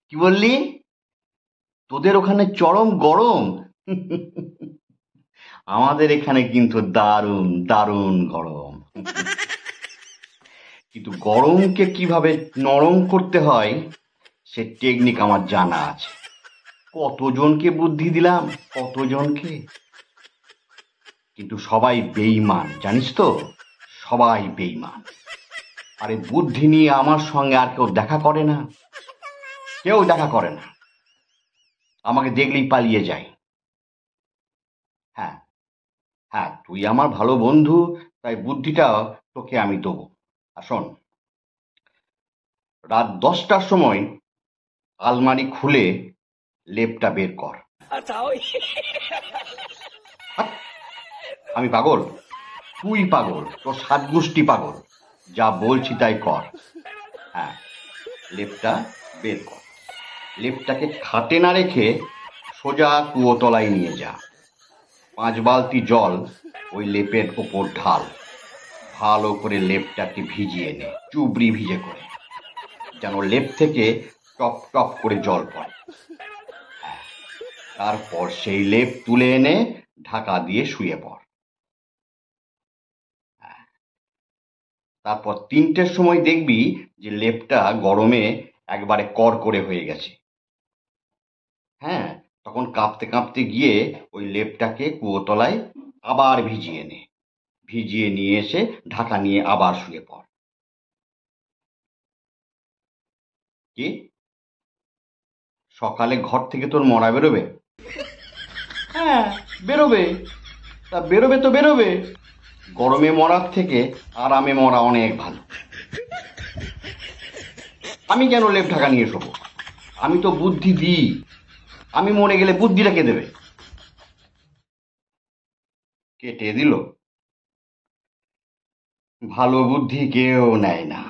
কি বললি? তোদের ওখানে চরম গরম? আমাদের এখানে কিন্তু দারুণ দারুণ গরম। কিন্তু গরমকে কিভাবে নরম করতে হয় সে টেকনিক আমার জানা আছে। কতজনকে বুদ্ধি দিলাম, কতজনকে, কিন্তু সবাই বেঈমান, জানিস তো? সবাই বেঈমান। আরে বুদ্ধি নিয়ে আমার সঙ্গে আর কেউ দেখা করে না, কেউ দেখা করে না, আমাকে দেখলেই পালিয়ে যায়। হ্যাঁ, হ্যাঁ, তুই আমার ভালো বন্ধু, তাই বুদ্ধিটা তোকে আমি দেবো। আর শোন, রাত 10টার সময় আলমারি খুলে লেপটা বের কর। হাট, আমি পাগল? তুই পাগল, তোর সাত গোষ্ঠী পাগল। যা বলছি তাই কর। হ্যাঁ, লেপটা বের কর। লেপটাকে খাটে না রেখে সোজা কুয়োতলায় নিয়ে যা। 5 বালতি জল ওই লেপের ওপর ঢাল। ভালো করে লেপটাকে ভিজিয়ে নে, চুবড়ি ভিজে করে, যেন লেপ থেকে টপ টপ করে জল পড়ে। হ্যাঁ, তারপর সেই লেপ তুলে এনে ঢাকা দিয়ে শুয়ে পড়। হ্যাঁ, তারপর 3টের সময় দেখবি যে লেপটা গরমে একবারে কড়কড়ে হয়ে গেছে। হ্যাঁ, তখন কাঁপতে কাঁপতে গিয়ে ওই লেপটাকে কুয়োতলায় আবার ভিজিয়ে নে। ভিজিয়ে নিয়ে এসে ঢাকা নিয়ে আবার শুয়ে পড়। কি? সকালে ঘর থেকে তোর মরা বেরোবে? হ্যাঁ, বেরোবে। তা বেরোবে তো বেরোবে। গরমে মরার থেকে আরামে মরা অনেক ভালো। আমি কেন লেপ ঢাকা নিয়ে শোবো? আমি তো বুদ্ধি দিই। আমি মরে গেলে বুদ্ধিটা কে দেবে? কেটে দিল। ভালো বুদ্ধি কেউ নেয় না।